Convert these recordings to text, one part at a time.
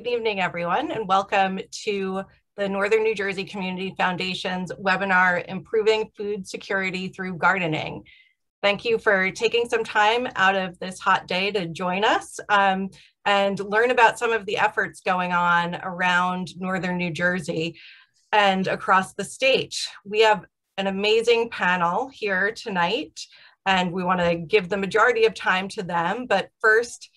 Good evening, everyone, and welcome to the Northern New Jersey Community Foundation's webinar, Improving Food Security Through Gardening. Thank you for taking some time out of this hot day to join us and learn about some of the efforts going on around Northern New Jersey and across the state. We have an amazing panel here tonight, and we want to give the majority of time to them, but first,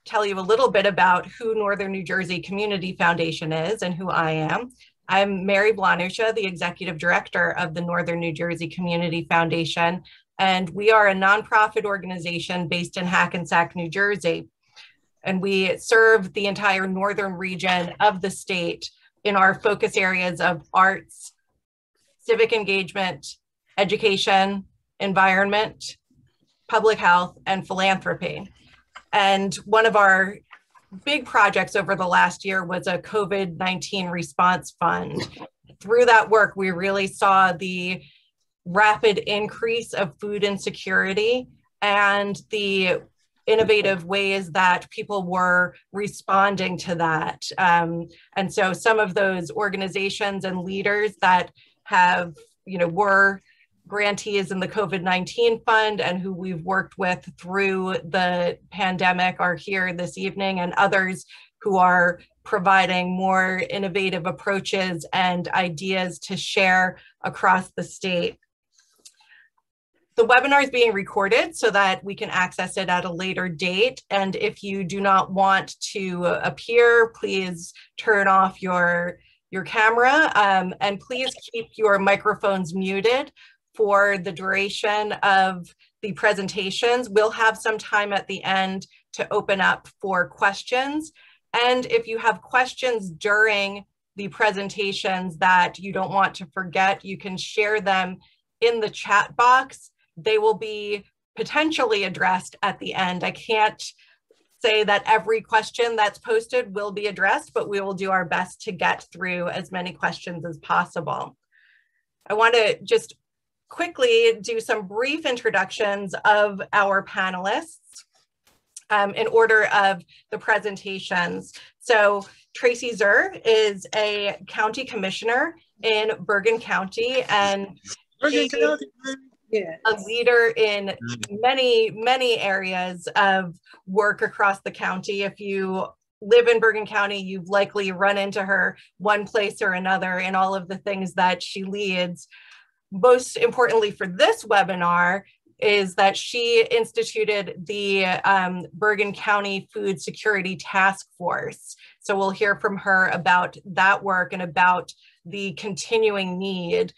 tell you a little bit about who Northern New Jersey Community Foundation is and who I am. I'm Mary Blanusha, the Executive Director of the Northern New Jersey Community Foundation, and we are a nonprofit organization based in Hackensack, New Jersey. And we serve the entire northern region of the state in our focus areas of arts, civic engagement, education, environment, public health, and philanthropy. And one of our big projects over the last year was a COVID-19 response fund. Through that work, we really saw the rapid increase of food insecurity and the innovative ways that people were responding to that. And so some of those organizations and leaders that have, were grantees in the COVID-19 fund and who we've worked with through the pandemic are here this evening, and others who are providing more innovative approaches and ideas to share across the state. The webinar is being recorded so that we can access it at a later date. And if you do not want to appear, please turn off your camera and please keep your microphones muted for the duration of the presentations. We'll have some time at the end to open up for questions. And if you have questions during the presentations that you don't want to forget, you can share them in the chat box. They will be potentially addressed at the end. I can't say that every question that's posted will be addressed, but we will do our best to get through as many questions as possible. I want to just quickly do some brief introductions of our panelists in order of the presentations. So Tracy Zur is a county commissioner in Bergen County, and she is a leader in many, many areas of work across the county. If you live in Bergen County, you've likely run into her one place or another in all of the things that she leads. Most importantly for this webinar is that she instituted the Bergen County Food Security Task Force. So we'll hear from her about that work and about the continuing need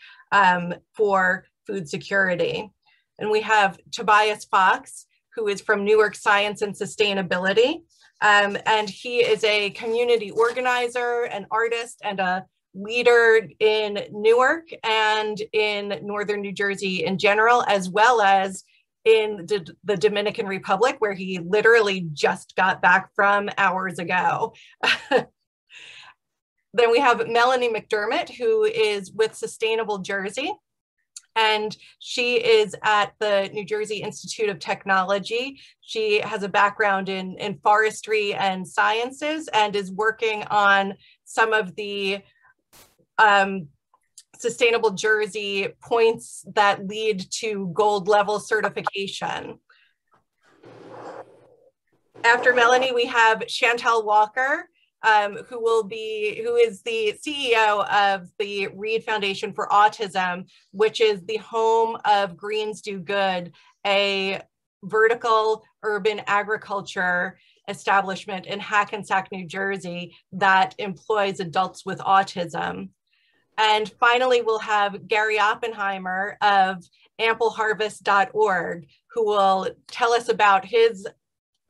for food security. And we have Tobias Fox, who is from Newark Science and Sustainability. And he is a community organizer, an artist, and a leader in Newark and in Northern New Jersey in general, as well as in the Dominican Republic, where he literally just got back from hours ago. Then we have Melanie McDermott, who is with Sustainable Jersey, and she is at the New Jersey Institute of Technology. She has a background in forestry and sciences and is working on some of the Sustainable Jersey points that lead to gold level certification. After Melanie, we have Chantel Walker, who is the CEO of the Reed Foundation for Autism, which is the home of Greens Do Good, a vertical urban agriculture establishment in Hackensack, New Jersey that employs adults with autism. And finally, we'll have Gary Oppenheimer of ampleharvest.org, who will tell us about his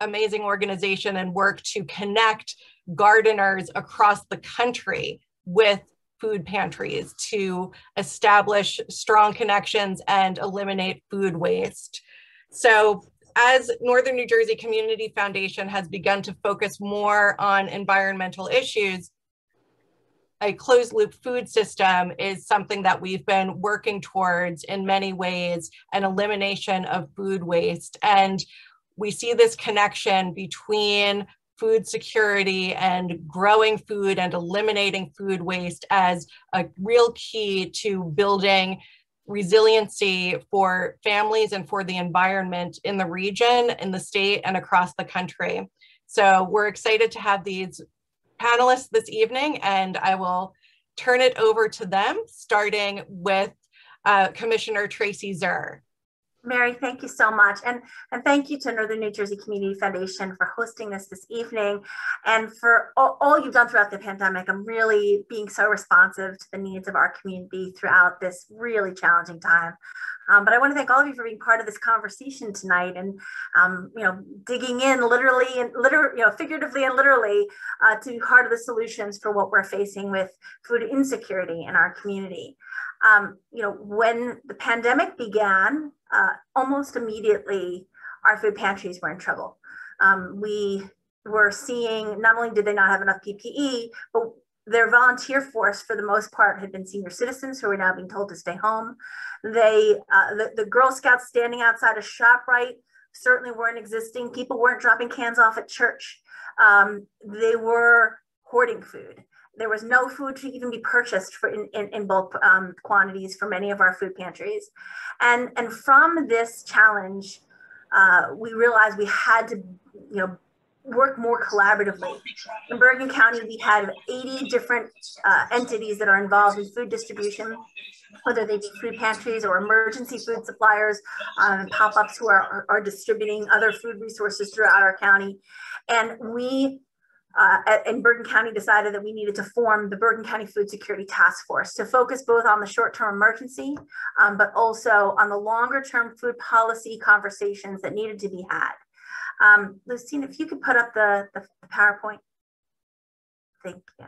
amazing organization and work to connect gardeners across the country with food pantries to establish strong connections and eliminate food waste. So as Northern New Jersey Community Foundation has begun to focus more on environmental issues, a closed loop food system is something that we've been working towards in many ways, an elimination of food waste. And we see this connection between food security and growing food and eliminating food waste as a real key to building resiliency for families and for the environment in the region, in the state, and across the country. So we're excited to have these panelists this evening, and I will turn it over to them, starting with Commissioner Tracy Zur. Mary, thank you so much. And thank you to Northern New Jersey Community Foundation for hosting this evening and for all you've done throughout the pandemic. I'm really being so responsive to the needs of our community throughout this really challenging time. But I want to thank all of you for being part of this conversation tonight and, digging in literally and figuratively and literally to the heart of the solutions for what we're facing with food insecurity in our community. When the pandemic began, almost immediately, our food pantries were in trouble. We were seeing, not only did they not have enough PPE, but their volunteer force, for the most part, had been senior citizens who were now being told to stay home. The Girl Scouts standing outside a ShopRite certainly weren't existing. People weren't dropping cans off at church. They were hoarding food. There was no food to even be purchased in bulk quantities for many of our food pantries. And from this challenge, we realized we had to, work more collaboratively. In Bergen County, we had 80 different entities that are involved in food distribution, whether they be food pantries or emergency food suppliers, pop-ups who are distributing other food resources throughout our county. And we in Bergen County decided that we needed to form the Bergen County Food Security Task Force to focus both on the short-term emergency, but also on the longer-term food policy conversations that needed to be had. Lucine, if you could put up the PowerPoint. Thank you.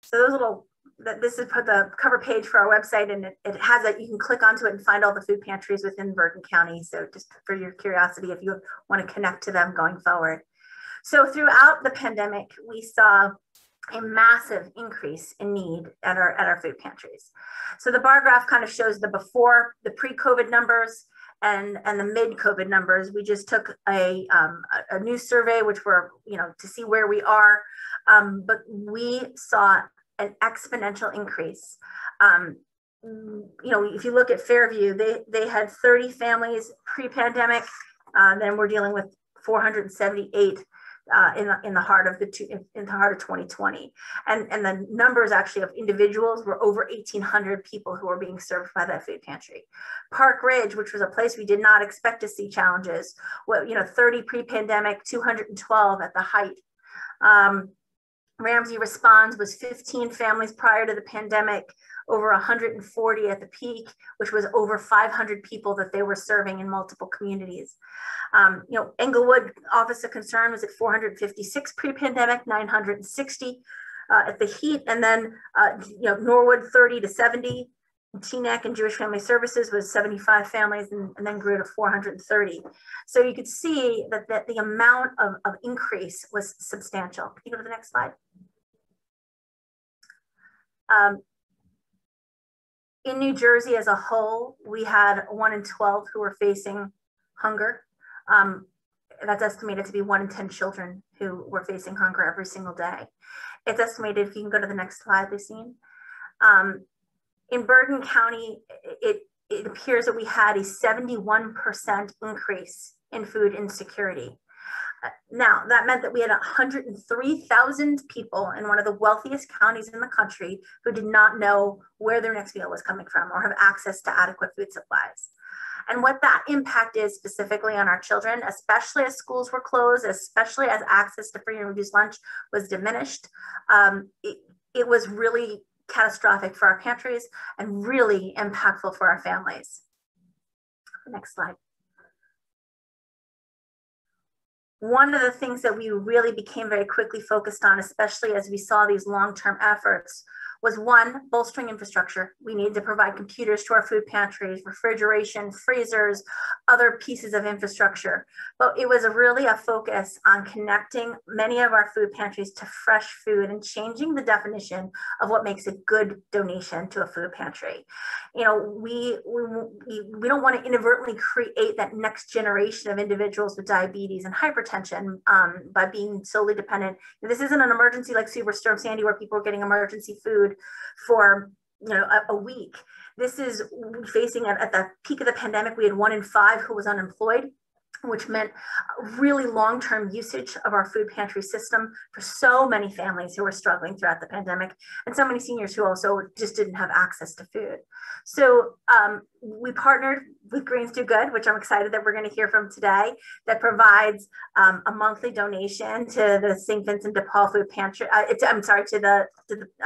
So those little, this is the cover page for our website, and it has you can click onto it and find all the food pantries within Bergen County. So just for your curiosity, if you want to connect to them going forward. So throughout the pandemic, we saw a massive increase in need at our food pantries. So the bar graph kind of shows the before, the pre-COVID numbers and the mid-COVID numbers. We just took a new survey, which we're, to see where we are, but we saw an exponential increase. If you look at Fairview, they had 30 families pre-pandemic, then we're dealing with 478 in the heart of 2020, and the numbers actually of individuals were over 1,800 people who were being served by that food pantry. Park Ridge, which was a place we did not expect to see challenges, 30 pre-pandemic, 212 at the height. Ramsey Responds was 15 families prior to the pandemic, over 140 at the peak, which was over 500 people that they were serving in multiple communities. Englewood Office of Concern was at 456 pre-pandemic, 960 at the heat, and then Norwood 30 to 70. Teaneck and Jewish Family Services was 75 families and then grew to 430. So you could see that the amount of increase was substantial. Can you go to the next slide? In New Jersey as a whole, we had 1 in 12 who were facing hunger. That's estimated to be 1 in 10 children who were facing hunger every single day. It's estimated, if you can go to the next slide, Lucine. In Bergen County, it appears that we had a 71% increase in food insecurity. Now, that meant that we had 103,000 people in one of the wealthiest counties in the country who did not know where their next meal was coming from or have access to adequate food supplies. And what that impact is specifically on our children, especially as schools were closed, especially as access to free and reduced lunch was diminished, it was really catastrophic for our pantries and really impactful for our families. Next slide. One of the things that we really became very quickly focused on, especially as we saw these long-term efforts, was one, bolstering infrastructure. We need to provide computers to our food pantries, refrigeration, freezers, other pieces of infrastructure. But it was really a focus on connecting many of our food pantries to fresh food and changing the definition of what makes a good donation to a food pantry. You know, we don't want to inadvertently create that next generation of individuals with diabetes and hypertension by being solely dependent. This isn't an emergency like Superstorm Sandy where people are getting emergency food for a week. This is facing at the peak of the pandemic, we had 1 in 5 who was unemployed, which meant really long-term usage of our food pantry system for so many families who were struggling throughout the pandemic, and so many seniors who also just didn't have access to food. So we partnered with Greens Do Good, which I'm excited that we're going to hear from today, that provides a monthly donation to the St. Vincent de Paul Food Pantry. To the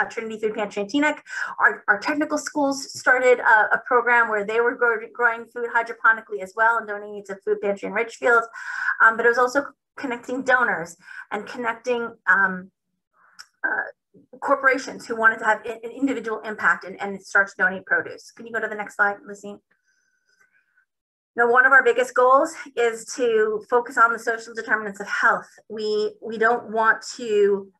Trinity Food Pantry in Teaneck. Our technical schools started a program where they were growing food hydroponically as well and donating to Food Pantry in Richfield. But it was also connecting donors and connecting corporations who wanted to have an individual impact and start to donate produce. Can you go to the next slide, Lucine? Now, one of our biggest goals is to focus on the social determinants of health. We don't want to,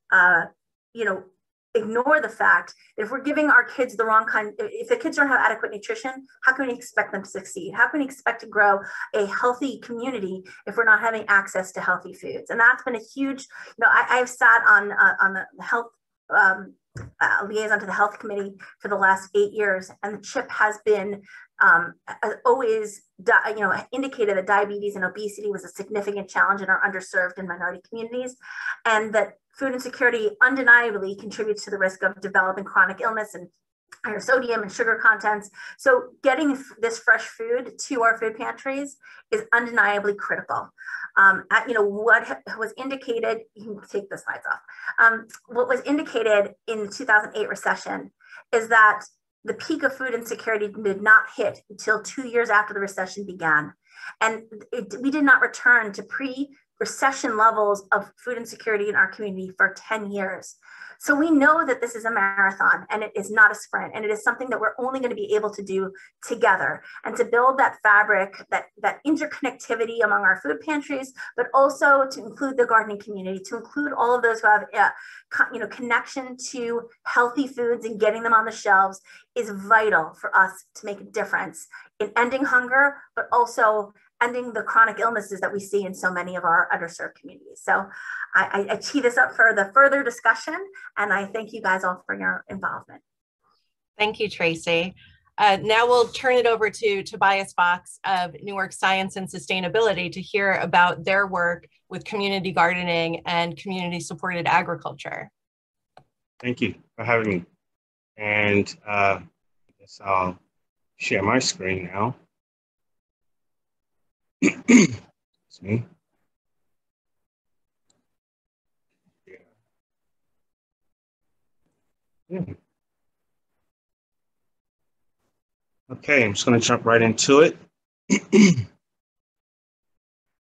ignore the fact that if we're giving our kids the wrong kind, if the kids don't have adequate nutrition, how can we expect them to succeed? How can we expect to grow a healthy community if we're not having access to healthy foods? And that's been a huge, I've sat on the health liaison to the health committee for the last 8 years, and the CHIP has been always indicated that diabetes and obesity was a significant challenge in our underserved and minority communities, and that food insecurity undeniably contributes to the risk of developing chronic illness and higher sodium and sugar contents. So getting this fresh food to our food pantries is undeniably critical. What was indicated, you can take the slides off. What was indicated in the 2008 recession is that the peak of food insecurity did not hit until 2 years after the recession began. And we did not return to pre-recession levels of food insecurity in our community for 10 years. So we know that this is a marathon and it is not a sprint, and it is something that we're only going to be able to do together, and to build that fabric, that interconnectivity among our food pantries, but also to include the gardening community, to include all of those who have connection to healthy foods and getting them on the shelves is vital for us to make a difference in ending hunger, but also ending the chronic illnesses that we see in so many of our underserved communities. So I tee this up for the further discussion, and I thank you guys all for your involvement. Thank you, Tracy. Now we'll turn it over to Tobias Fox of Newark Science and Sustainability to hear about their work with community gardening and community supported agriculture. Thank you for having me. And I guess I'll share my screen now. Excuse me. Yeah. Okay, I'm just going to jump right into it.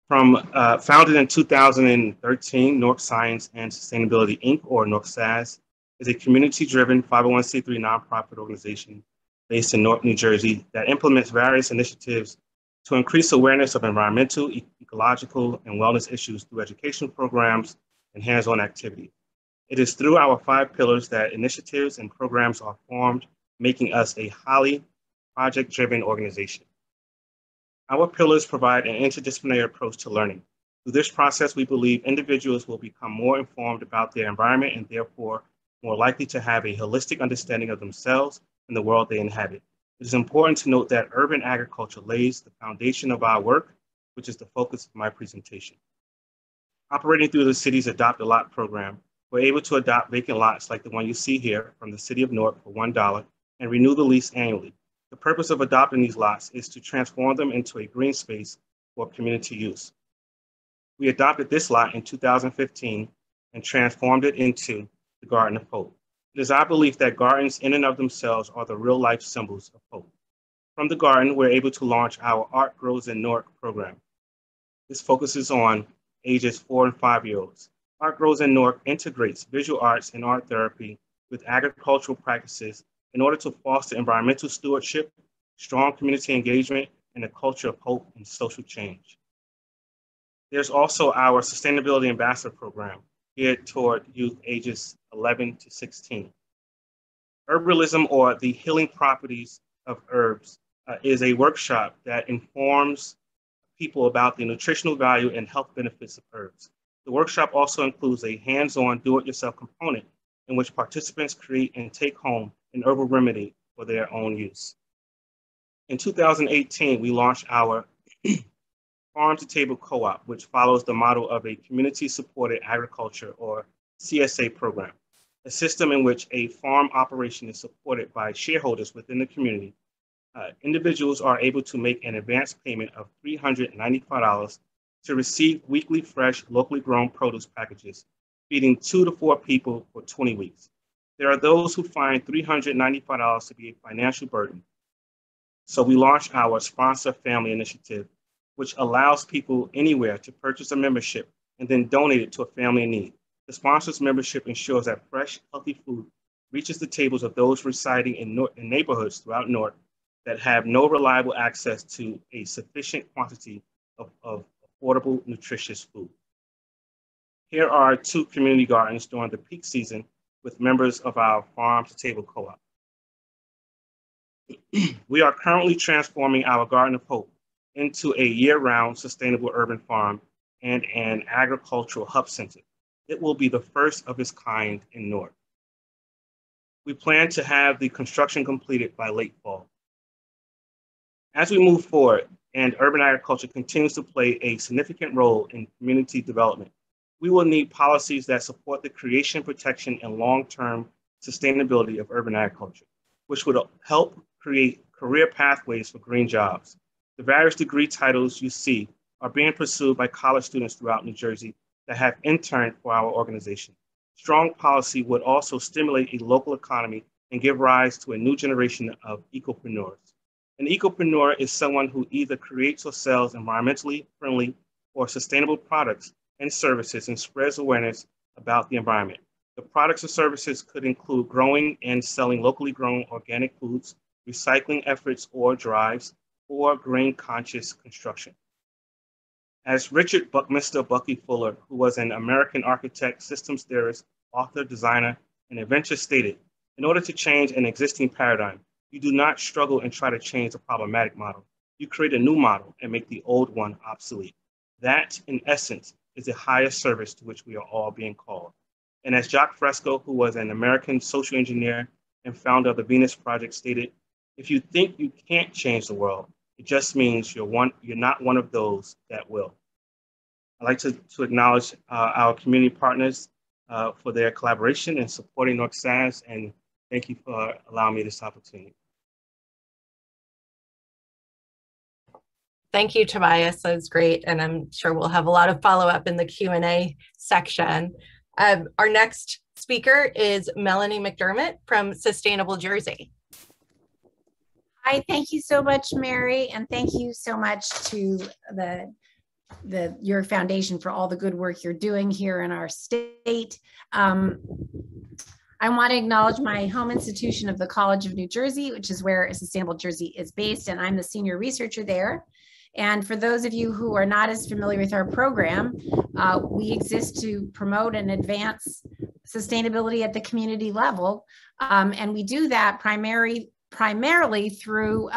Founded in 2013, Newark Science and Sustainability, Inc., or Newark SAS, is a community-driven 501c3 nonprofit organization based in Newark, New Jersey, that implements various initiatives to increase awareness of environmental, ecological, and wellness issues through educational programs and hands-on activity. It is through our 5 pillars that initiatives and programs are formed, making us a highly project-driven organization. Our pillars provide an interdisciplinary approach to learning. Through this process, we believe individuals will become more informed about their environment and therefore more likely to have a holistic understanding of themselves and the world they inhabit. It is important to note that urban agriculture lays the foundation of our work, which is the focus of my presentation. Operating through the city's Adopt a Lot program, we're able to adopt vacant lots like the one you see here from the city of Newark for $1 and renew the lease annually. The purpose of adopting these lots is to transform them into a green space for community use. We adopted this lot in 2015 and transformed it into the Garden of Hope. It is our belief that gardens in and of themselves are the real-life symbols of hope. From the garden, we're able to launch our Art Grows in Newark program. This focuses on ages 4 and 5-year-olds. Art Grows in Newark integrates visual arts and art therapy with agricultural practices in order to foster environmental stewardship, strong community engagement, and a culture of hope and social change. There's also our Sustainability Ambassador Program geared toward youth ages 11 to 16. Herbalism, or the healing properties of herbs, is a workshop that informs people about the nutritional value and health benefits of herbs. The workshop also includes a hands-on do-it-yourself component in which participants create and take home an herbal remedy for their own use. In 2018, we launched our Farm-to-Table Co-op, which follows the model of a community-supported agriculture, or CSA program, a system in which a farm operation is supported by shareholders within the community. Individuals are able to make an advance payment of $395 to receive weekly fresh, locally grown produce packages, feeding 2 to 4 people for 20 weeks. There are those who find $395 to be a financial burden. So we launched our Sponsor Family Initiative, which allows people anywhere to purchase a membership and then donate it to a family in need. The sponsor's membership ensures that fresh, healthy food reaches the tables of those residing in neighborhoods throughout Newark that have no reliable access to a sufficient quantity of affordable, nutritious food. Here are 2 community gardens during the peak season with members of our Farm-to-Table Co-op. We are currently transforming our Garden of Hope into a year-round sustainable urban farm and an agricultural hub center. It will be the first of its kind in Newark. We plan to have the construction completed by late fall. As we move forward and urban agriculture continues to play a significant role in community development, we will need policies that support the creation, protection, and long-term sustainability of urban agriculture, which would help create career pathways for green jobs. The various degree titles you see are being pursued by college students throughout New Jersey that have interned for our organization. Strong policy would also stimulate a local economy and give rise to a new generation of ecopreneurs. An ecopreneur is someone who either creates or sells environmentally friendly or sustainable products and services and spreads awareness about the environment. The products or services could include growing and selling locally grown organic foods, recycling efforts or drives, or grain-conscious construction. As Richard Buckminster Bucky Fuller, who was an American architect, systems theorist, author, designer, and inventor, stated, in order to change an existing paradigm, you do not struggle and try to change a problematic model. You create a new model and make the old one obsolete. That, in essence, is the highest service to which we are all being called. And as Jacques Fresco, who was an American social engineer and founder of the Venus Project, stated, if you think you can't change the world, it just means you're not one of those that will. I'd like to acknowledge our community partners for their collaboration and supporting Newark SAS, and thank you for allowing me this opportunity. Thank you, Tobias. That was great. And I'm sure we'll have a lot of follow-up in the Q&A section. Our next speaker is Melanie McDermott from Sustainable Jersey. Hi, thank you so much, Mary, and thank you so much to your foundation for all the good work you're doing here in our state. I want to acknowledge my home institution of the College of New Jersey, which is where Sustainable Jersey is based, and I'm the senior researcher there. And for those of you who are not as familiar with our program, we exist to promote and advance sustainability at the community level. And we do that primarily through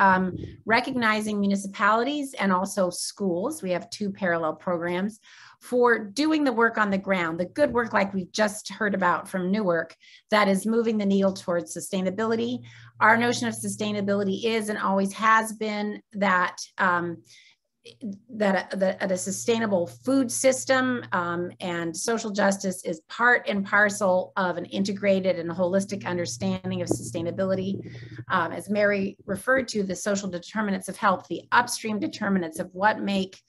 recognizing municipalities and also schools. We have 2 parallel programs for doing the work on the ground, the good work like we've just heard about from Newark that is moving the needle towards sustainability. Our notion of sustainability is and always has been that a sustainable food system and social justice is part and parcel of an integrated and holistic understanding of sustainability. As Mary referred to, the social determinants of health, the upstream determinants of what make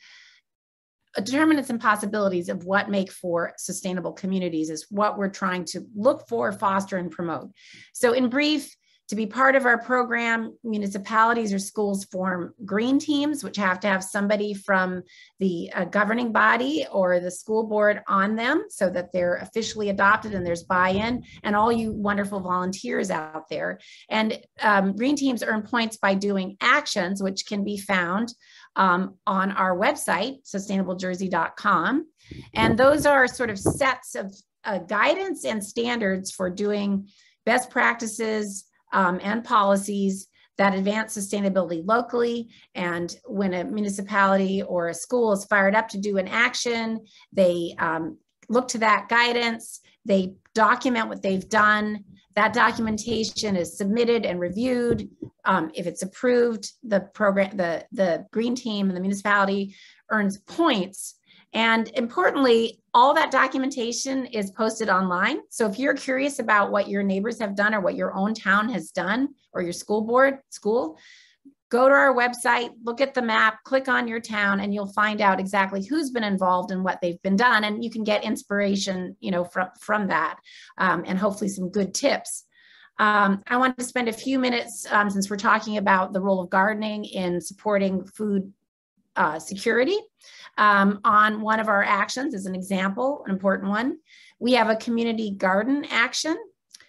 determinants and possibilities of what make for sustainable communities is what we're trying to look for, foster, and promote. So in brief, To be part of our program, municipalities or schools form green teams, which have to have somebody from the governing body or the school board on them so that they're officially adopted and there's buy-in, and all you wonderful volunteers out there. And green teams earn points by doing actions, which can be found on our website, sustainablejersey.com. And those are sort of sets of guidance and standards for doing best practices and policies that advance sustainability locally. And when a municipality or a school is fired up to do an action, they look to that guidance, they document what they've done. That documentation is submitted and reviewed. If it's approved, the program, the green team and the municipality earns points. And importantly, all that documentation is posted online. So if you're curious about what your neighbors have done or what your own town has done or your school, go to our website, look at the map, click on your town, and you'll find out exactly who's been involved and what they've been done. And you can get inspiration, from that, and hopefully some good tips. I wanted to spend a few minutes, since we're talking about the role of gardening in supporting food security, on one of our actions as an example, an important one. We have a community garden action.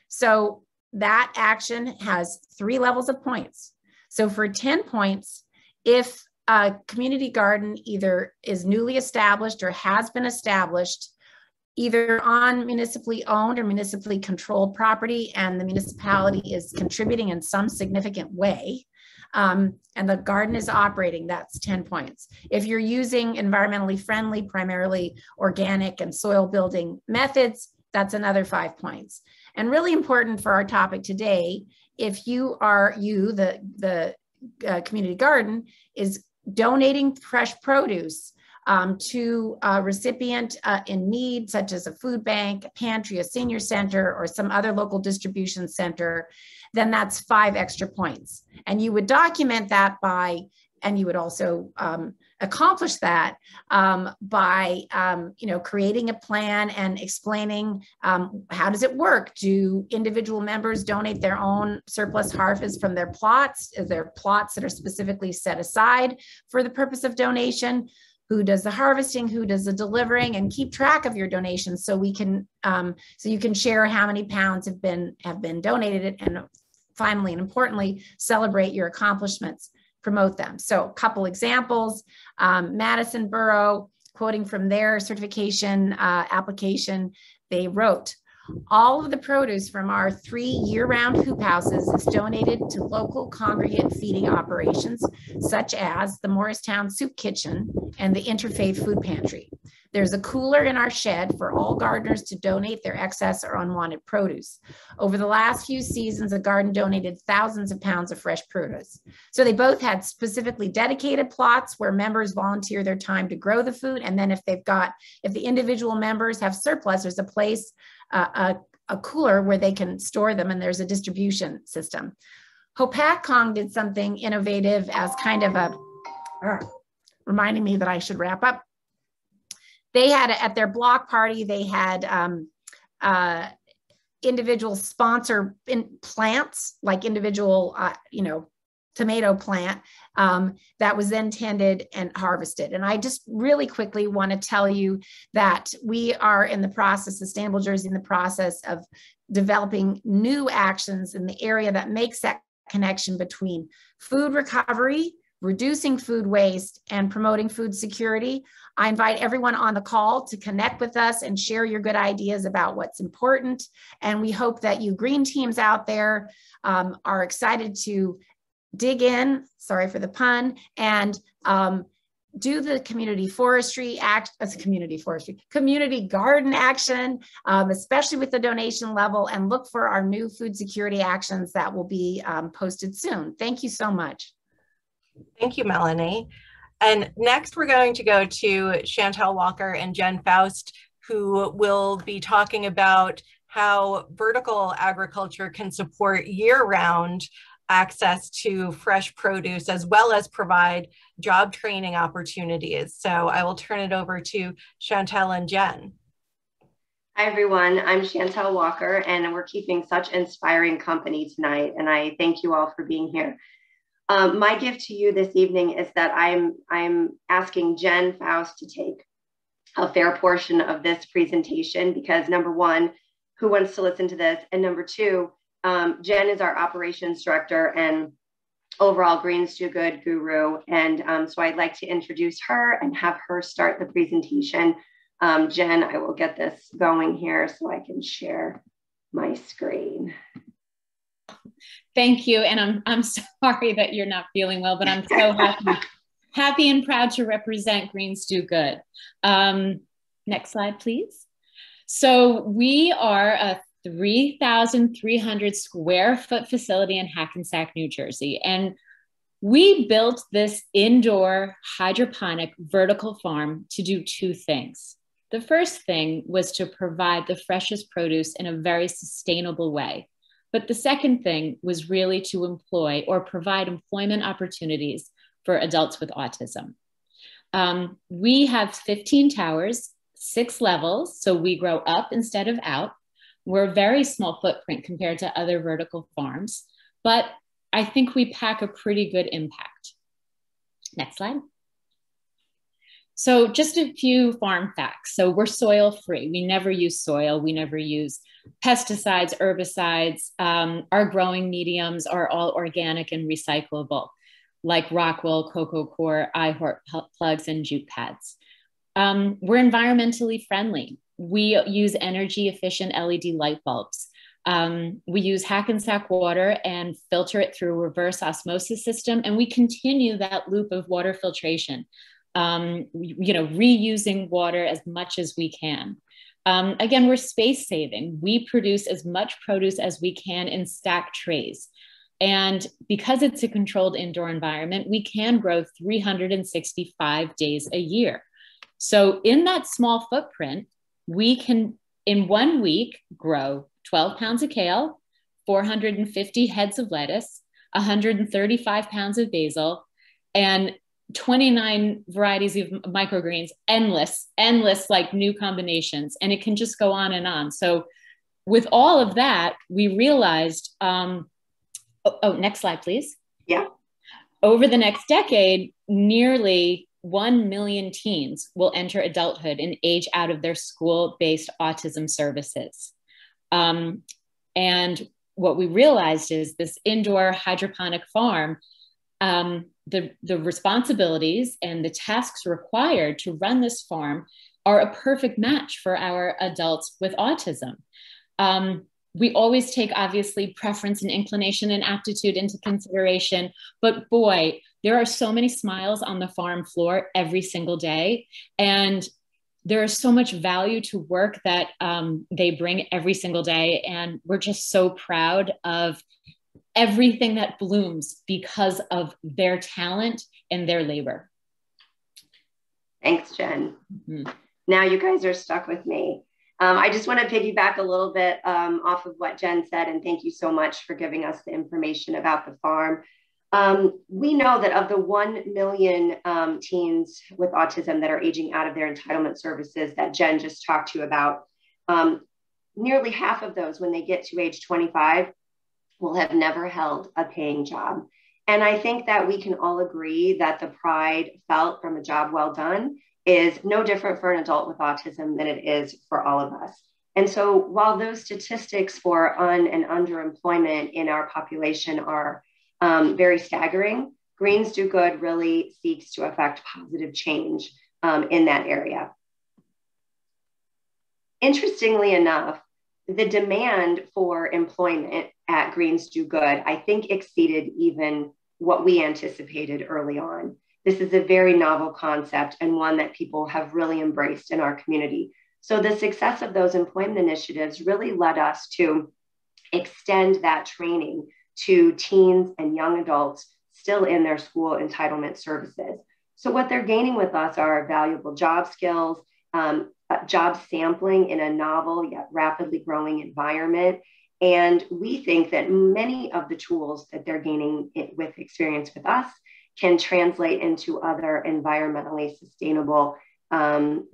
So that action has 3 levels of points. So for 10 points, if a community garden either is newly established or has been established, either on municipally owned or municipally controlled property, and the municipality is contributing in some significant way, and the garden is operating, that's 10 points. If you're using environmentally friendly, primarily organic and soil building methods, that's another 5 points. And really important for our topic today, if you are, the community garden is donating fresh produce to a recipient in need, such as a food bank, a pantry, a senior center, or some other local distribution center, then that's 5 extra points. And you would document that by, and you would also accomplish that by, creating a plan and explaining how does it work? Do individual members donate their own surplus harvest from their plots? Is there plots that are specifically set aside for the purpose of donation? Who does the harvesting, who does the delivering, and keep track of your donations so we can, so you can share how many pounds have been donated, and finally and importantly, celebrate your accomplishments, promote them. So a couple examples, Madison Borough, quoting from their certification application, they wrote, "All of the produce from our 3 year-round hoop houses is donated to local congregate feeding operations, such as the Morristown Soup Kitchen and the Interfaith Food Pantry. There's a cooler in our shed for all gardeners to donate their excess or unwanted produce. Over the last few seasons, the garden donated thousands of pounds of fresh produce." So they both had specifically dedicated plots where members volunteer their time to grow the food. And then if the individual members have surplus, there's a place, a cooler where they can store them, and there's a distribution system. Hopatcong did something innovative as kind of reminding me that I should wrap up. They had, at their block party, they had individual sponsor plants, like individual, tomato plant that was then tended and harvested. And I just really quickly want to tell you that we are in the process, Sustainable Jersey, in the process of developing new actions in the area that makes that connection between food recovery, reducing food waste, and promoting food security. I invite everyone on the call to connect with us and share your good ideas about what's important. And we hope that you green teams out there are excited to dig in, sorry for the pun, and do the community garden action, especially with the donation level, and look for our new food security actions that will be posted soon. Thank you so much. Thank you, Melanie. And next we're going to go to Chantel Walker and Jen Faust, who will be talking about how vertical agriculture can support year-round access to fresh produce, as well as provide job training opportunities. So I will turn it over to Chantel and Jen. Hi, everyone. I'm Chantel Walker, and we're keeping such inspiring company tonight, and I thank you all for being here. My gift to you this evening is that I'm asking Jen Faust to take a fair portion of this presentation because, number one, who wants to listen to this? And number two, Jen is our operations director and overall Greens Do Good guru. And so I'd like to introduce her and have her start the presentation. Jen, I will get this going here so I can share my screen. Thank you. And I'm sorry that you're not feeling well, but I'm so happy and proud to represent Greens Do Good. Next slide, please. So we are a 3,300 square foot facility in Hackensack, New Jersey. And we built this indoor hydroponic vertical farm to do two things. The first thing was to provide the freshest produce in a very sustainable way. But the second thing was really to employ or provide employment opportunities for adults with autism. We have 15 towers, 6 levels, so we grow up instead of out. We're a very small footprint compared to other vertical farms, but I think we pack a pretty good impact. Next slide. So just a few farm facts. So we're soil free. We never use soil. We never use pesticides, herbicides. Our growing mediums are all organic and recyclable, like rock wool, cocoa coir, iHort plugs, and jute pads. We're environmentally friendly. We use energy efficient LED light bulbs. We use Hackensack water and filter it through a reverse osmosis system. And we continue that loop of water filtration, reusing water as much as we can. Again, we're space saving. We produce as much produce as we can in stacked trays. And because it's a controlled indoor environment, we can grow 365 days a year. So in that small footprint, we can, in 1 week, grow 12 pounds of kale, 450 heads of lettuce, 135 pounds of basil, and 29 varieties of microgreens, endless like new combinations. And it can just go on and on. So with all of that, we realized, next slide, please. Yeah. Over the next decade, nearly 1 million teens will enter adulthood and age out of their school-based autism services. And what we realized is this indoor hydroponic farm, the responsibilities and the tasks required to run this farm are a perfect match for our adults with autism. We always take, obviously, preference and inclination and aptitude into consideration, but boy, there are so many smiles on the farm floor every single day. And there is so much value to work that they bring every single day. And we're just so proud of everything that blooms because of their talent and their labor. Thanks, Jen. Mm-hmm. Now you guys are stuck with me. I just want to piggyback a little bit off of what Jen said, and thank you so much for giving us the information about the farm. We know that of the 1 million teens with autism that are aging out of their entitlement services that Jen just talked to you about, nearly half of those, when they get to age 25, will have never held a paying job. And I think that we can all agree that the pride felt from a job well done is no different for an adult with autism than it is for all of us. And so while those statistics for un- and underemployment in our population are very staggering, Greens Do Good really seeks to affect positive change in that area. Interestingly enough, the demand for employment at Greens Do Good, I think, exceeded even what we anticipated early on. This is a very novel concept and one that people have really embraced in our community. So the success of those employment initiatives really led us to extend that training to teens and young adults still in their school entitlement services. So what they're gaining with us are valuable job skills, job sampling in a novel yet rapidly growing environment. And we think that many of the tools that they're gaining with experience with us can translate into other environmentally sustainable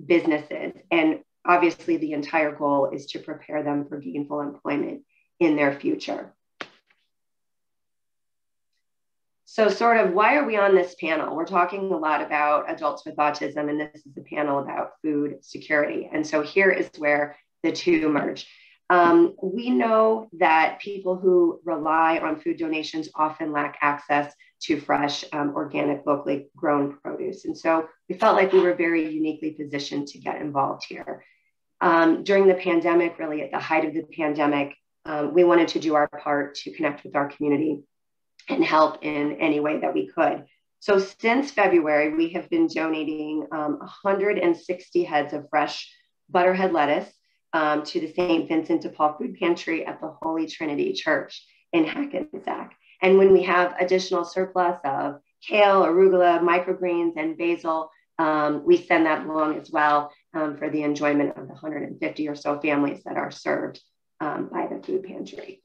businesses. And obviously the entire goal is to prepare them for gainful employment in their future. So sort of why are we on this panel? We're talking a lot about adults with autism, and this is a panel about food security. And so here is where the two merge. We know that people who rely on food donations often lack access to fresh, organic, locally grown produce. And so we felt like we were very uniquely positioned to get involved here. During the pandemic, really at the height of the pandemic, we wanted to do our part to connect with our community and help in any way that we could. So since February, we have been donating 160 heads of fresh butterhead lettuce to the St. Vincent de Paul Food Pantry at the Holy Trinity Church in Hackensack. And when we have additional surplus of kale, arugula, microgreens, and basil, we send that along as well for the enjoyment of the 150 or so families that are served by the food pantry.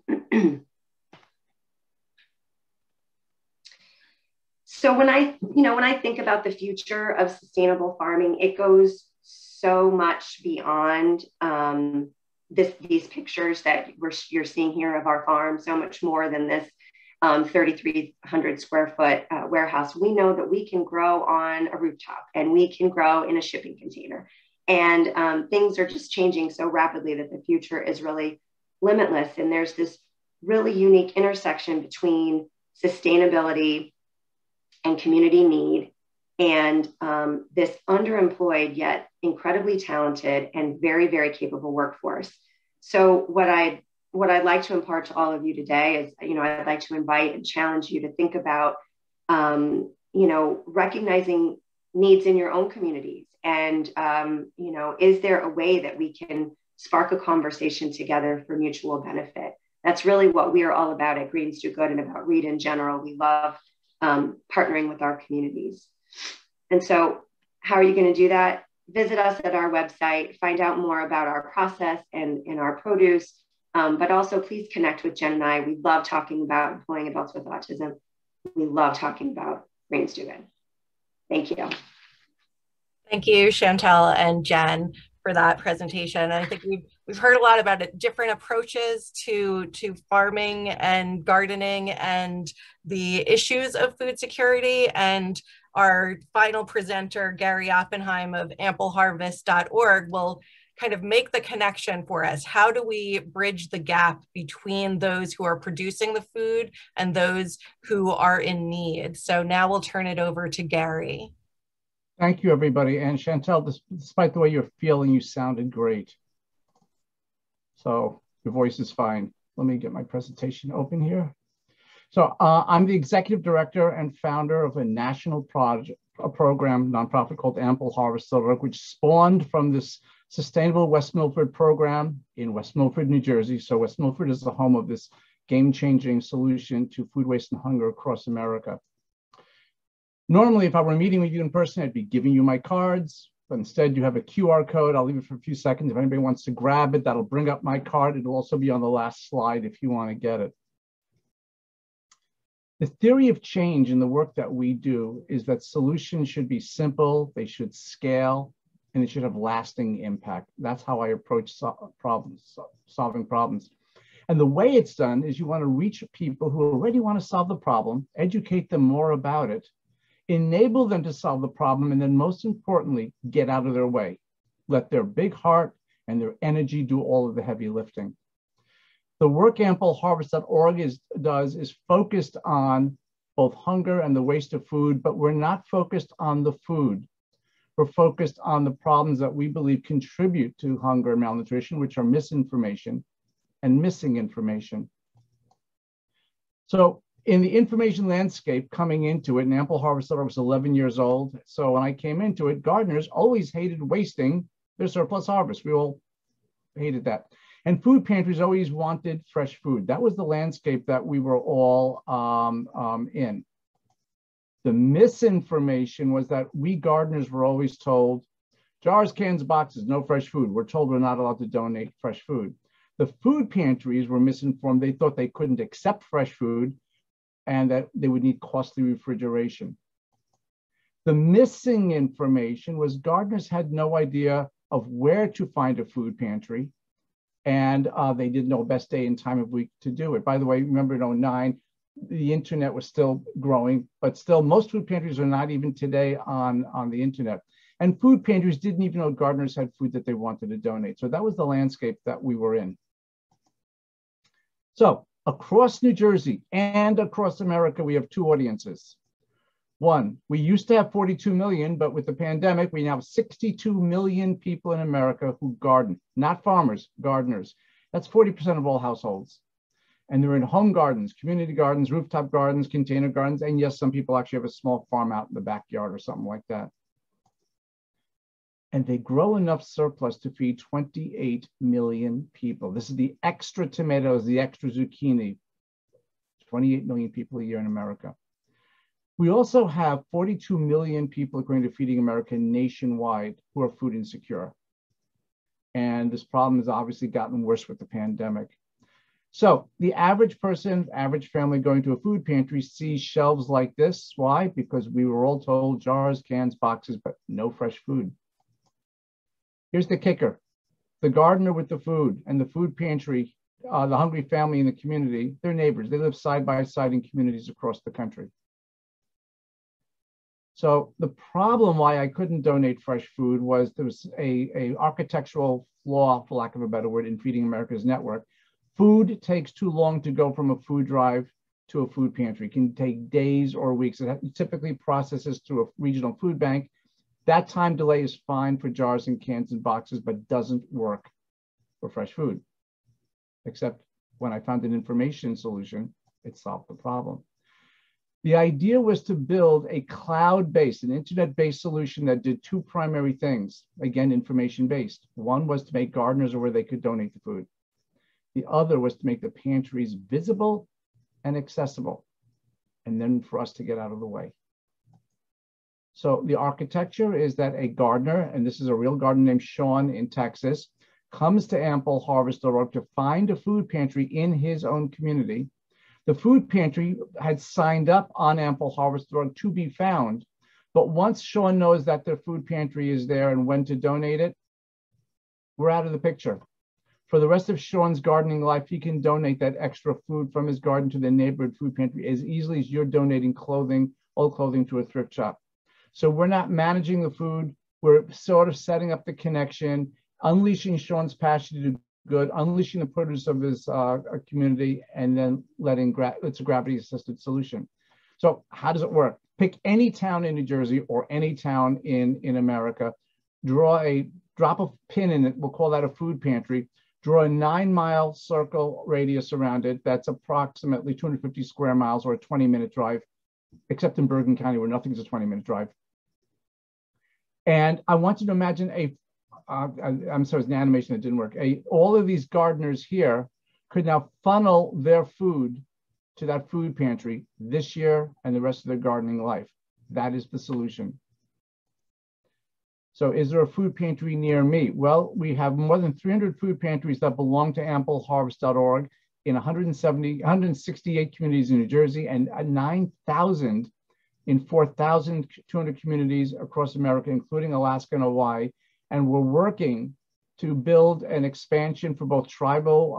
So when I think about the future of sustainable farming, it goes so much beyond these pictures that you're seeing here of our farm, so much more than this 3,300 square foot warehouse. We know that we can grow on a rooftop and we can grow in a shipping container. And things are just changing so rapidly that the future is really limitless. And there's this really unique intersection between sustainability and community need, and this underemployed yet incredibly talented and very, very capable workforce. So what I'd like to impart to all of you today is, I'd like to invite and challenge you to think about, recognizing needs in your own communities. And, is there a way that we can spark a conversation together for mutual benefit? That's really what we are all about at Greens Do Good and about READ in general. We love partnering with our communities. And so how are you going to do that? Visit us at our website, find out more about our process and our produce, but also please connect with Jen and I. We love talking about employing adults with autism. We love talking about Greens Do Good. Thank you. Thank you, Chantel and Jen, for that presentation. And I think we've heard a lot about it, different approaches to farming and gardening and the issues of food security. And our final presenter, Gary Oppenheim of ampleharvest.org, will kind of make the connection for us. How do we bridge the gap between those who are producing the food and those who are in need? So now we'll turn it over to Gary. Thank you, everybody. And Chantel, despite the way you're feeling, you sounded great. So your voice is fine. Let me get my presentation open here. So I'm the executive director and founder of a national program, nonprofit called AmpleHarvest.org, which spawned from this Sustainable West Milford program in West Milford, New Jersey. So West Milford is the home of this game-changing solution to food waste and hunger across America. Normally, if I were meeting with you in person, I'd be giving you my cards, but instead you have a QR code. I'll leave it for a few seconds. If anybody wants to grab it, that'll bring up my card. It'll also be on the last slide if you want to get it. The theory of change in the work that we do is that solutions should be simple, they should scale, and they should have lasting impact. That's how I approach solving problems. And the way it's done is you want to reach people who already want to solve the problem, educate them more about it, enable them to solve the problem, and then most importantly, get out of their way. Let their big heart and their energy do all of the heavy lifting. The work AmpleHarvest.org does is focused on both hunger and the waste of food, but we're not focused on the food. We're focused on the problems that we believe contribute to hunger and malnutrition, which are misinformation and missing information. So in the information landscape coming into it, and AmpleHarvest.org was 11 years old. So when I came into it, gardeners always hated wasting their surplus harvest. We all hated that. And food pantries always wanted fresh food. That was the landscape that we were all in. The misinformation was that we gardeners were always told, jars, cans, boxes, no fresh food. We're told we're not allowed to donate fresh food. The food pantries were misinformed. They thought they couldn't accept fresh food and that they would need costly refrigeration. The missing information was gardeners had no idea of where to find a food pantry, and they didn't know best day and time of week to do it. By the way, remember in 2009, the internet was still growing, but still most food pantries are not even today on the internet. And food pantries didn't even know gardeners had food that they wanted to donate. So that was the landscape that we were in. So across New Jersey and across America, we have two audiences. One, we used to have 42 million, but with the pandemic, we now have 62 million people in America who garden, not farmers, gardeners. That's 40% of all households. And they're in home gardens, community gardens, rooftop gardens, container gardens, and yes, some people actually have a small farm out in the backyard or something like that. And they grow enough surplus to feed 28 million people. This is the extra tomatoes, the extra zucchini, 28 million people a year in America. We also have 42 million people, according to Feeding America, nationwide who are food insecure. And this problem has obviously gotten worse with the pandemic. So the average person, average family going to a food pantry sees shelves like this. Why? Because we were all told jars, cans, boxes, but no fresh food. Here's the kicker. The gardener with the food and the food pantry, the hungry family in the community, they're neighbors. They live side by side in communities across the country. So the problem why I couldn't donate fresh food was there was a architectural flaw, for lack of a better word, in Feeding America's network. Food takes too long to go from a food drive to a food pantry. It can take days or weeks. It typically processes through a regional food bank. That time delay is fine for jars and cans and boxes, but doesn't work for fresh food. Except when I found an information solution, it solved the problem. The idea was to build a cloud-based, an internet-based solution that did two primary things. Again, information-based. One was to make gardeners aware they could donate the food. The other was to make the pantries visible and accessible, and then for us to get out of the way. So the architecture is that a gardener, and this is a real gardener named Sean in Texas, comes to ampleharvest.org to find a food pantry in his own community. The food pantry had signed up on ampleharvest.org to be found, but once Sean knows that the food pantry is there and when to donate it, we're out of the picture. For the rest of Sean's gardening life, he can donate that extra food from his garden to the neighborhood food pantry as easily as you're donating clothing, old clothing to a thrift shop. So we're not managing the food, we're sort of setting up the connection, unleashing Sean's passion to do good, unleashing the produce of his community, and then letting it's a gravity-assisted solution. So how does it work? Pick any town in New Jersey or any town in America, drop a pin in it, we'll call that a food pantry, draw a 9-mile circle radius around it. That's approximately 250 square miles or a 20-minute drive, except in Bergen County where nothing's a 20-minute drive. And I want you to imagine I'm sorry, it's an animation that didn't work. All of these gardeners here could now funnel their food to that food pantry this year and the rest of their gardening life. That is the solution. So is there a food pantry near me? Well, we have more than 300 food pantries that belong to ampleharvest.org in 168 communities in New Jersey and 9,000 in 4,200 communities across America, including Alaska and Hawaii. And we're working to build an expansion for both tribal,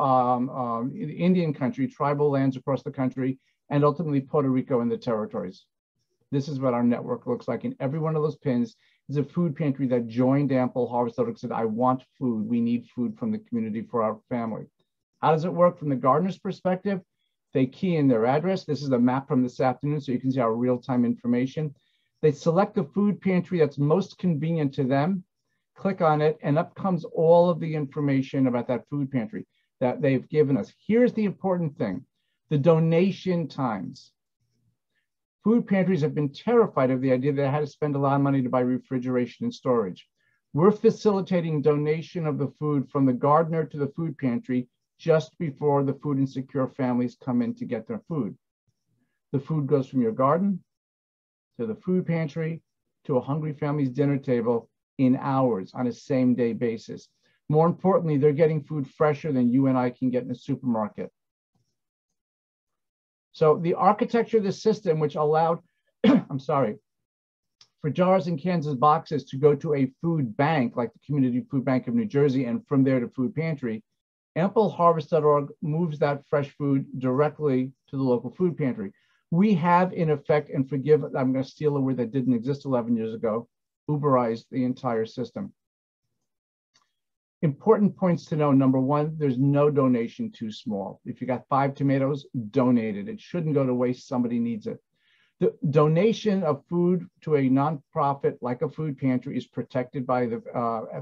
Indian country, tribal lands across the country, and ultimately Puerto Rico and the territories. This is what our network looks like. And every one of those pins is a food pantry that joined ampleharvest.org and said, I want food. We need food from the community for our family. How does it work from the gardener's perspective? They key in their address. This is a map from this afternoon, so you can see our real-time information. They select the food pantry that's most convenient to them, click on it, and up comes all of the information about that food pantry that they've given us. Here's the important thing, the donation times. Food pantries have been terrified of the idea that they had to spend a lot of money to buy refrigeration and storage. We're facilitating donation of the food from the gardener to the food pantry just before the food insecure families come in to get their food. The food goes from your garden to the food pantry to a hungry family's dinner table in hours on a same-day basis. More importantly, they're getting food fresher than you and I can get in a supermarket. So the architecture of the system, which allowed, I'm sorry, for jars and cans and boxes to go to a food bank, like the Community Food Bank of New Jersey, and from there to food pantry, ampleharvest.org moves that fresh food directly to the local food pantry. We have, in effect, and forgive, I'm going to steal a word that didn't exist 11 years ago, Uberized the entire system. Important points to know. Number one, there's no donation too small. If you got 5 tomatoes, donate it. It shouldn't go to waste. Somebody needs it. The donation of food to a nonprofit like a food pantry is protected by the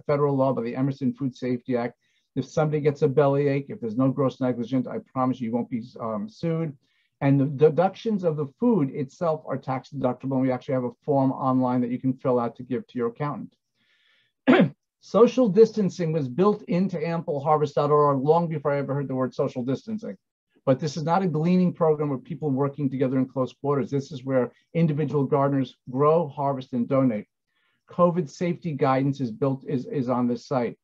federal law, by the Emerson Food Safety Act. If somebody gets a bellyache, if there's no gross negligence, I promise you won't be sued. And the deductions of the food itself are tax deductible. And we actually have a form online that you can fill out to give to your accountant. Social distancing was built into ampleharvest.org long before I ever heard the word social distancing. But this is not a gleaning program where people working together in close quarters. This is where individual gardeners grow, harvest, and donate. COVID safety guidance is on this site.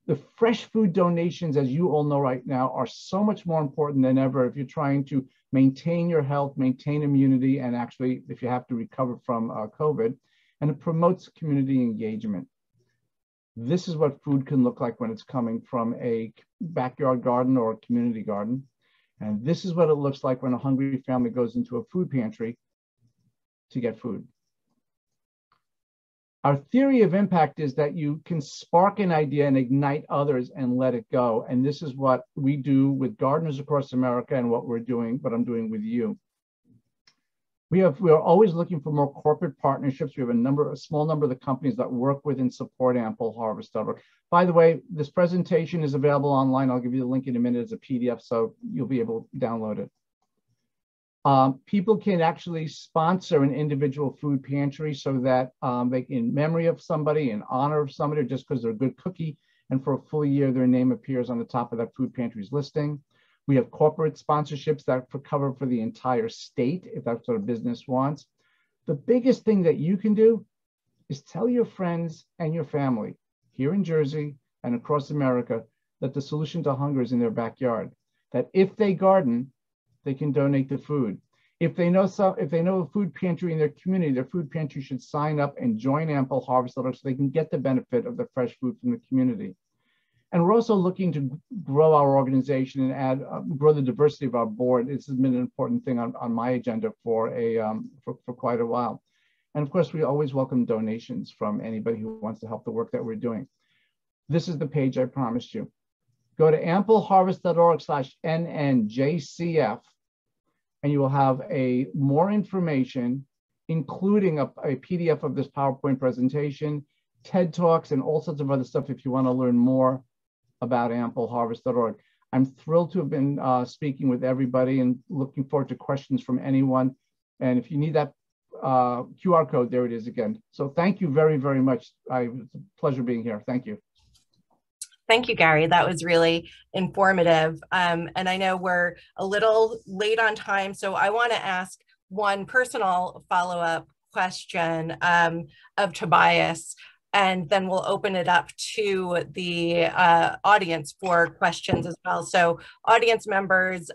The fresh food donations, as you all know right now, are so much more important than ever if you're trying to maintain your health, maintain immunity, and actually, if you have to recover from COVID, and it promotes community engagement. This is what food can look like when it's coming from a backyard garden or a community garden. And this is what it looks like when a hungry family goes into a food pantry to get food. Our theory of impact is that you can spark an idea and ignite others and let it go. And this is what we do with gardeners across America and what I'm doing with you. We are always looking for more corporate partnerships. We have a small number of the companies that work with and support ampleharvest.org. By the way, this presentation is available online. I'll give you the link in a minute as a PDF, so you'll be able to download it. People can actually sponsor an individual food pantry so that they, in memory of somebody, in honor of somebody, or just because they're a good cookie, and for a full year, their name appears on the top of that food pantry's listing. We have corporate sponsorships that cover for the entire state, if that's what a business wants. The biggest thing that you can do is tell your friends and your family here in Jersey and across America that the solution to hunger is in their backyard, that if they garden, they can donate the food. If they know a food pantry in their community, their food pantry should sign up and join ampleharvest.org so they can get the benefit of the fresh food from the community. And we're also looking to grow our organization and grow the diversity of our board. This has been an important thing on my agenda for quite a while. And of course, we always welcome donations from anybody who wants to help the work that we're doing. This is the page I promised you. Go to ampleharvest.org/NNJCF, and you will have more information, including a PDF of this PowerPoint presentation, TED Talks, and all sorts of other stuff if you want to learn more about ampleharvest.org. I'm thrilled to have been speaking with everybody and looking forward to questions from anyone. And if you need that QR code, there it is again. So thank you very, very much. It's a pleasure being here. Thank you. Thank you, Gary. That was really informative. And I know we're a little late on time, so I want to ask one personal follow-up question of Tobias, and then we'll open it up to the audience for questions as well. So audience members,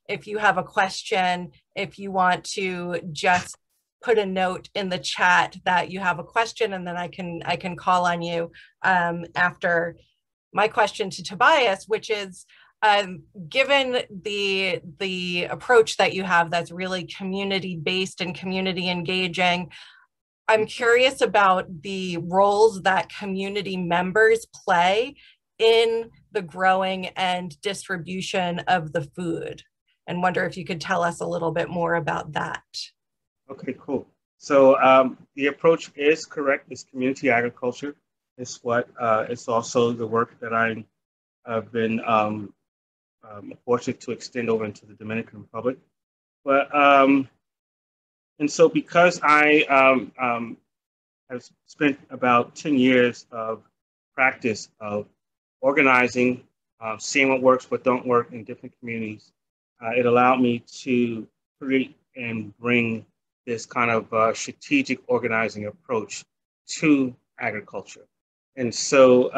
if you have a question, if you want to just put a note in the chat that you have a question, and then I can call on you after my question to Tobias, which is, given the approach that you have that's really community-based and community engaging, I'm curious about the roles that community members play in the growing and distribution of the food, and wonder if you could tell us a little bit more about that. Okay, cool. So the approach is correct. It's community agriculture. It's it's also the work that I've been fortunate to extend over into the Dominican Republic. But and so because I have spent about 10 years of practice of organizing, seeing what works, what don't work in different communities, it allowed me to create and bring this kind of strategic organizing approach to agriculture. And so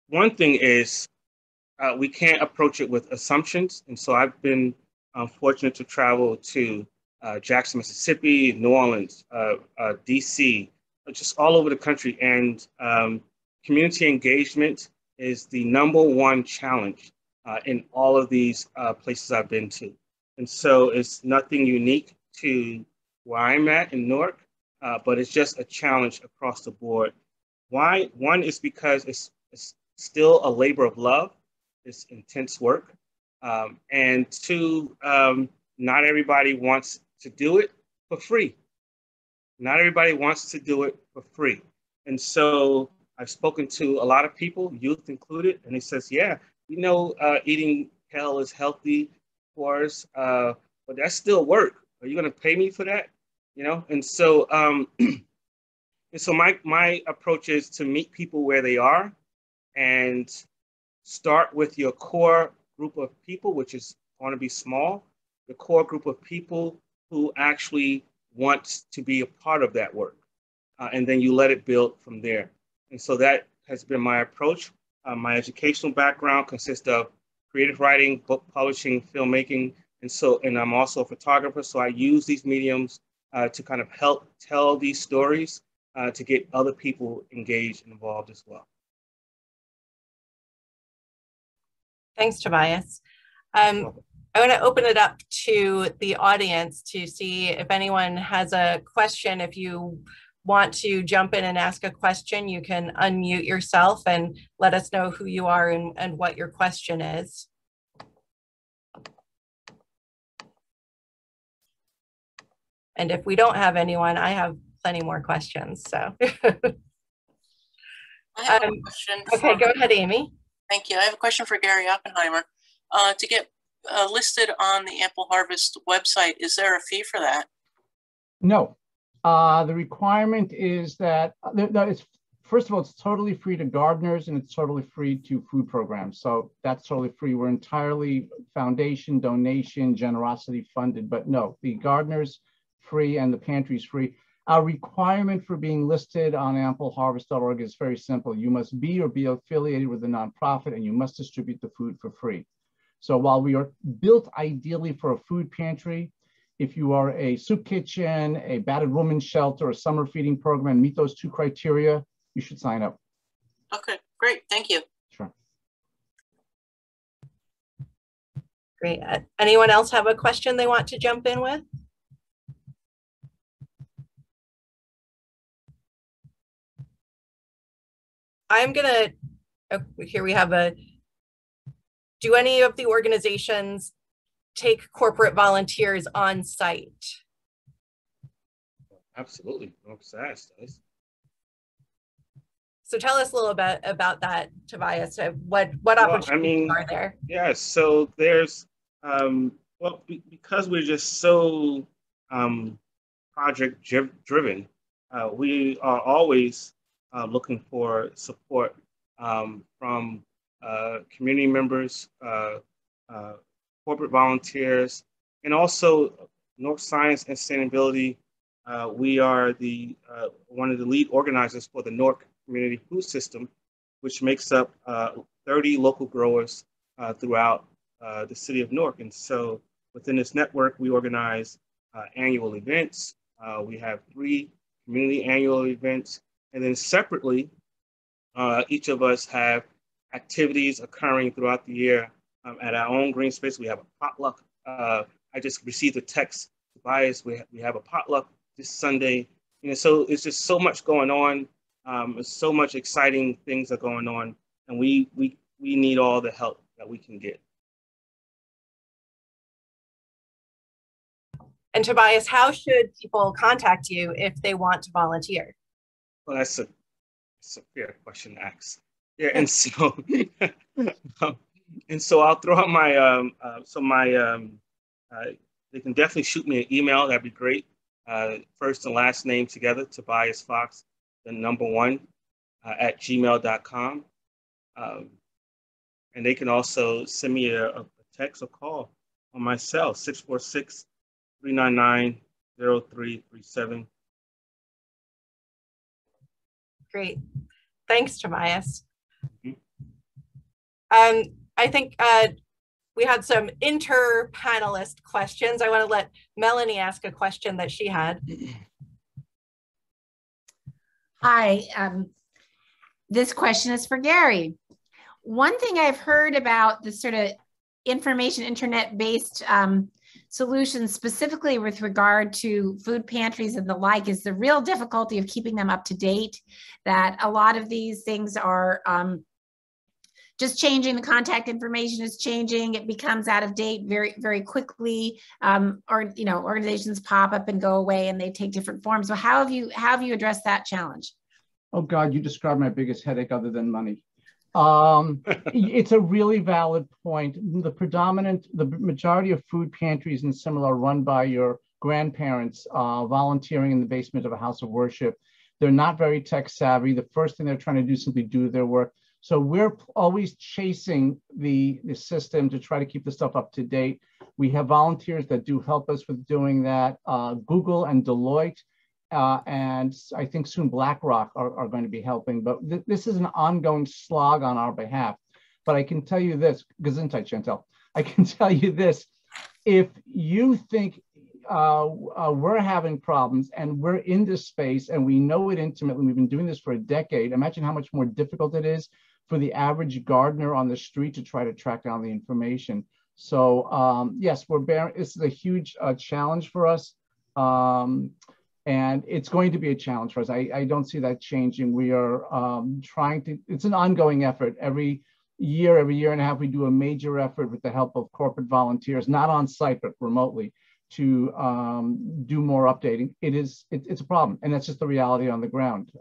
one thing is we can't approach it with assumptions. And so I've been fortunate to travel to Jackson, Mississippi, New Orleans, DC, just all over the country. And community engagement is the #1 challenge in all of these places I've been to. And so it's nothing unique to where I'm at in Newark, but it's just a challenge across the board. Why? One is because it's still a labor of love. It's intense work. And two, not everybody wants to do it for free. Not everybody wants to do it for free. And so I've spoken to a lot of people, youth included, and he says, yeah, we know eating kale is healthy for us, but that's still work. Are you going to pay me for that? You know? And so, my approach is to meet people where they are and start with your core group of people, which is going to be small, the core group of people who actually want to be a part of that work. And then you let it build from there. And so that has been my approach. My educational background consists of creative writing, book publishing, filmmaking. And I'm also a photographer. So I use these mediums to kind of help tell these stories to get other people engaged and involved as well. Thanks, Tobias. I want to open it up to the audience to see if anyone has a question. If you want to jump in and ask a question, you can unmute yourself and let us know who you are and what your question is. And if we don't have anyone, I have plenty more questions, so. I have a question. Okay, go ahead, Amy. Thank you. I have a question for Gary Oppenheimer. To get listed on the Ample Harvest website, is there a fee for that? No. The requirement is that, first of all, it's totally free to gardeners and it's totally free to food programs. So that's totally free. We're entirely foundation, donation, generosity funded, but no, the gardeners free and the pantry's free. Our requirement for being listed on ampleharvest.org is very simple. You must be or be affiliated with a nonprofit and you must distribute the food for free. So while we are built ideally for a food pantry, if you are a soup kitchen, a battered women's shelter, a summer feeding program, and meet those two criteria, you should sign up. Okay, great, thank you. Sure. Great. Anyone else have a question they want to jump in with? I'm gonna, here we have do any of the organizations take corporate volunteers on site? Absolutely, North SAS does. So tell us a little bit about that, Tobias. What opportunities are there? Yeah, so there's, because we're just so project driven, we are always looking for support from community members, corporate volunteers, and also North Science and Sustainability. We are one of the lead organizers for the Newark Community Food System, which makes up 30 local growers throughout the city of Newark. And so within this network, we organize annual events. We have 3 community annual events. And then separately, each of us have activities occurring throughout the year at our own green space. We have a potluck. I just received a text, Tobias, we have a potluck this Sunday. You know, so it's just so much going on. So much exciting things are going on, and we need all the help that we can get. And Tobias, how should people contact you if they want to volunteer? Well, that's a fair question to ask. Yeah, and so I'll throw out my they can definitely shoot me an email. That'd be great. First and last name together, Tobias Fox, the #1 at gmail.com. And they can also send me a text or call on my cell, 646-399-0337. Great. Thanks, Tobias. Mm-hmm. I think we had some inter-panelist questions. I want to let Melanie ask a question that she had. Hi, this question is for Gary. One thing I've heard about the sort of information internet-based solutions, specifically with regard to food pantries and the like, is the real difficulty of keeping them up to date, that a lot of these things are just changing. The contact information is changing. It becomes out of date very, very quickly. Or, you know, organizations pop up and go away and they take different forms. So how have you addressed that challenge? Oh God, you described my biggest headache other than money. It's a really valid point. The majority of food pantries and similar are run by your grandparents volunteering in the basement of a house of worship. They're not very tech savvy. The first thing they're trying to do is simply do their work. So we're always chasing the system to try to keep the stuff up to date. We have volunteers that do help us with doing that. Google and Deloitte, and I think soon BlackRock are going to be helping, but this is an ongoing slog on our behalf. But I can tell you this, Gesundheit, Chantel, I can tell you this, if you think we're having problems and we're in this space and we know it intimately, we've been doing this for a decade, imagine how much more difficult it is for the average gardener on the street to try to track down the information. So yes, this is a huge challenge for us. And it's going to be a challenge for us. I don't see that changing. We are it's an ongoing effort. Every year and a half, we do a major effort with the help of corporate volunteers, not on site, but remotely, to do more updating. It's a problem, and that's just the reality on the ground.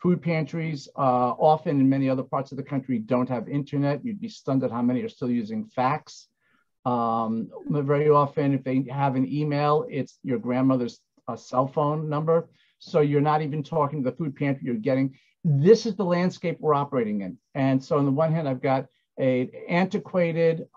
Food pantries, often in many other parts of the country, don't have internet. You'd be stunned at how many are still using fax. Very often, if they have an email, it's your grandmother's cell phone number. So you're not even talking to the food pantry you're getting. This is the landscape we're operating in. And so on the one hand, I've got an antiquated,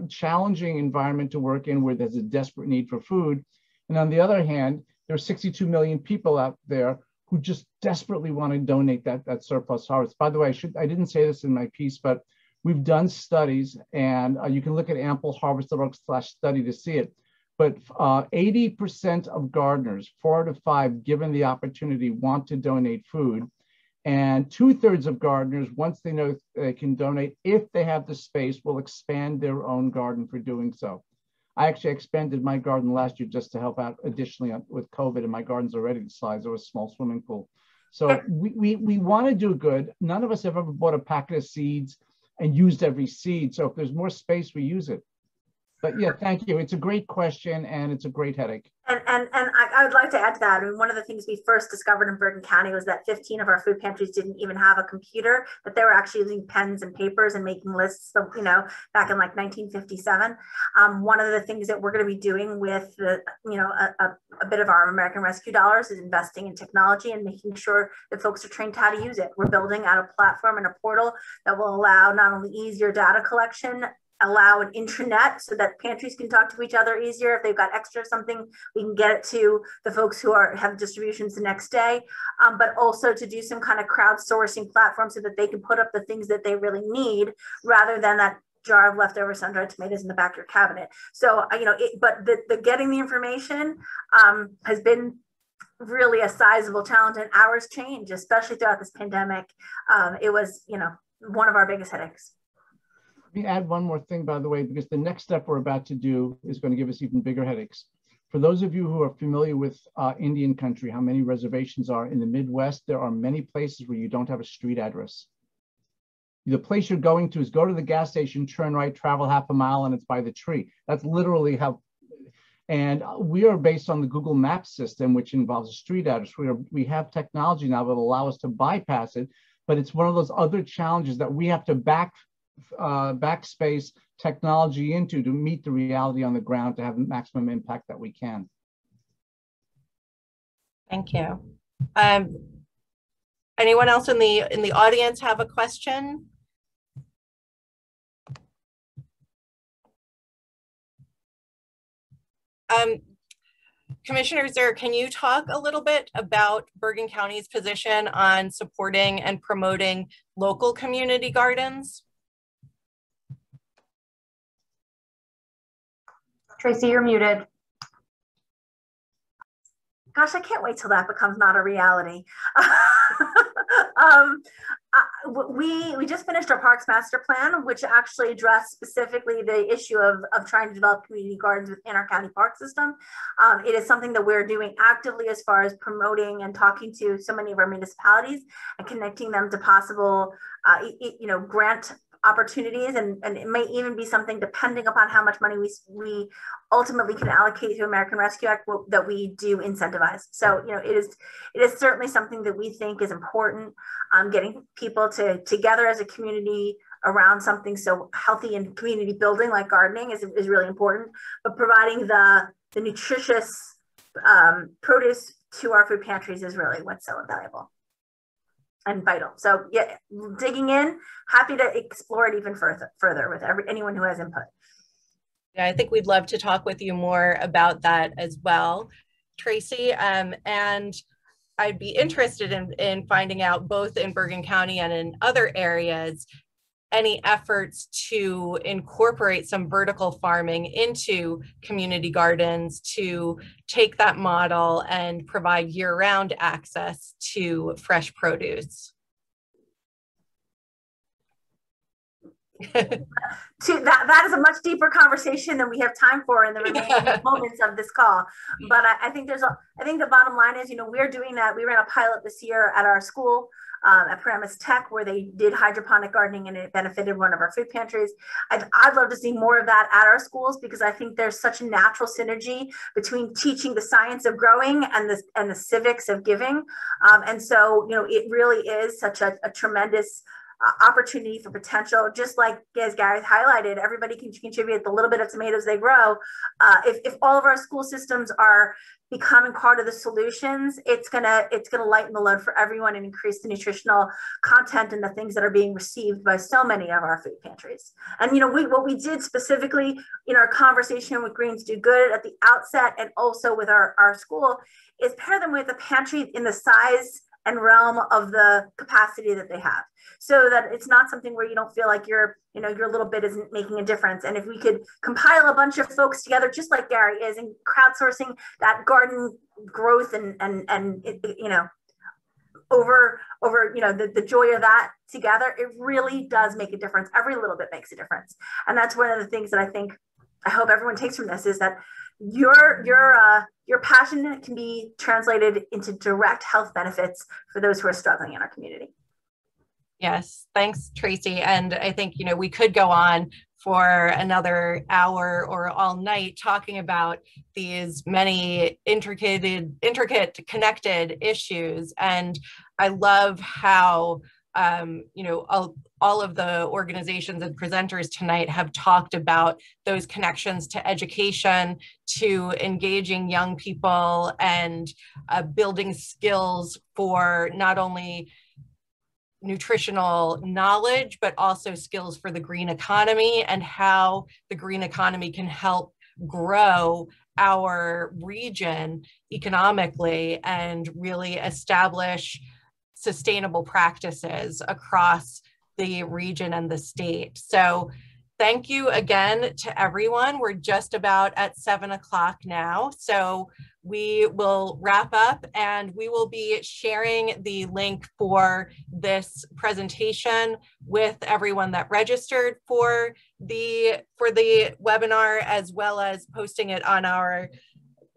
challenging environment to work in where there's a desperate need for food. And on the other hand, there are 62 million people out there who just desperately want to donate that surplus harvest. By the way, I didn't say this in my piece, but we've done studies, and you can look at ampleharvest.org/study to see it. But 80% of gardeners, 4 out of 5, given the opportunity, want to donate food. And 2/3 of gardeners, once they know they can donate, if they have the space, will expand their own garden for doing so. I actually expanded my garden last year just to help out additionally with COVID, and my garden's already the size of a small swimming pool. So we want to do good. None of us have ever bought a packet of seeds and used every seed. So if there's more space, we use it. But yeah, thank you. It's a great question and it's a great headache. And I would like to add to that. I mean, one of the things we first discovered in Bergen County was that 15 of our food pantries didn't even have a computer, but they were actually using pens and papers and making lists of, you know, back in like 1957. One of the things that we're going to be doing with the, you know, a bit of our American Rescue dollars is investing in technology and making sure that folks are trained how to use it. We're building out a platform and a portal that will allow not only easier data collection, allow an intranet so that pantries can talk to each other easier. If they've got extra something, we can get it to the folks who have distributions the next day, but also to do some kind of crowdsourcing platform so that they can put up the things that they really need rather than that jar of leftover sun-dried tomatoes in the back of your cabinet. So, you know, but the getting the information has been really a sizable challenge, and hours change, especially throughout this pandemic. It was, you know, one of our biggest headaches. Let me add one more thing, by the way, because the next step we're about to do is going to give us even bigger headaches. For those of you who are familiar with Indian country, how many reservations are in the Midwest, there are many places where you don't have a street address. The place you're going to is go to the gas station, turn right, travel half a mile, and it's by the tree. That's literally how, and we are based on the Google Maps system, which involves a street address. We have technology now that will allow us to bypass it, but it's one of those other challenges that we have to backspace technology into to meet the reality on the ground to have the maximum impact that we can. Thank you. Anyone else in the audience have a question? Commissioner Zer, can you talk a little bit about Bergen County's position on supporting and promoting local community gardens? Tracy, you're muted. Gosh, I can't wait till that becomes not a reality. We just finished our Parks Master Plan, which actually addressed specifically the issue of trying to develop community gardens within our county park system. It is something that we're doing actively as far as promoting and talking to so many of our municipalities and connecting them to possible, grant opportunities, and it may even be something, depending upon how much money we ultimately can allocate to American Rescue Act, that we do incentivize. So it is certainly something that we think is important. Getting people together as a community around something so healthy and community building like gardening is really important, but providing the nutritious produce to our food pantries is really what's so valuable and vital. So yeah, digging in, happy to explore it even further with anyone who has input. Yeah, I think we'd love to talk with you more about that as well, Tracy. And I'd be interested in finding out, both in Bergen County and in other areas, any efforts to incorporate some vertical farming into community gardens to take that model and provide year-round access to fresh produce. That is a much deeper conversation than we have time for in the remaining moments of this call. But I think the bottom line is, we're doing that. We ran a pilot this year at our school at Paramus Tech, where they did hydroponic gardening, and it benefited one of our food pantries. I'd love to see more of that at our schools, because I think there's such a natural synergy between teaching the science of growing and the civics of giving. And so, it really is such a tremendous opportunity for potential. Just like as Gary highlighted, everybody can contribute the little bit of tomatoes they grow. If all of our school systems are becoming part of the solutions, it's gonna lighten the load for everyone and increase the nutritional content and the things that are being received by so many of our food pantries. And what we did specifically in our conversation with Greens Do Good at the outset, and also with our school, is pair them with a pantry in the size and realm of the capacity that they have, so that it's not something where you don't feel like your little bit isn't making a difference. And if we could compile a bunch of folks together, just like Gary is, and crowdsourcing that garden growth and over the joy of that together, it really does make a difference. Every little bit makes a difference. And that's one of the things that I hope everyone takes from this, is that your passion can be translated into direct health benefits for those who are struggling in our community. Yes, thanks, Tracy. And I think, we could go on for another hour or all night talking about these many intricate connected issues. And I love how, all of the organizations and presenters tonight have talked about those connections to education, to engaging young people, and building skills for not only nutritional knowledge, but also skills for the green economy, and how the green economy can help grow our region economically and really establish sustainable practices across the region and the state. So thank you again to everyone. We're just about at 7 o'clock now. So we will wrap up, and we will be sharing the link for this presentation with everyone that registered for the webinar, as well as posting it on our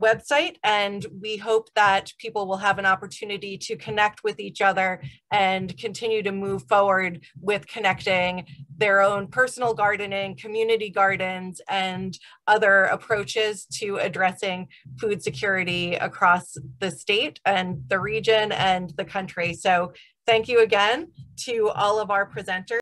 website. And we hope that people will have an opportunity to connect with each other and continue to move forward with connecting their own personal gardening, community gardens, and other approaches to addressing food security across the state and the region and the country. So thank you again to all of our presenters.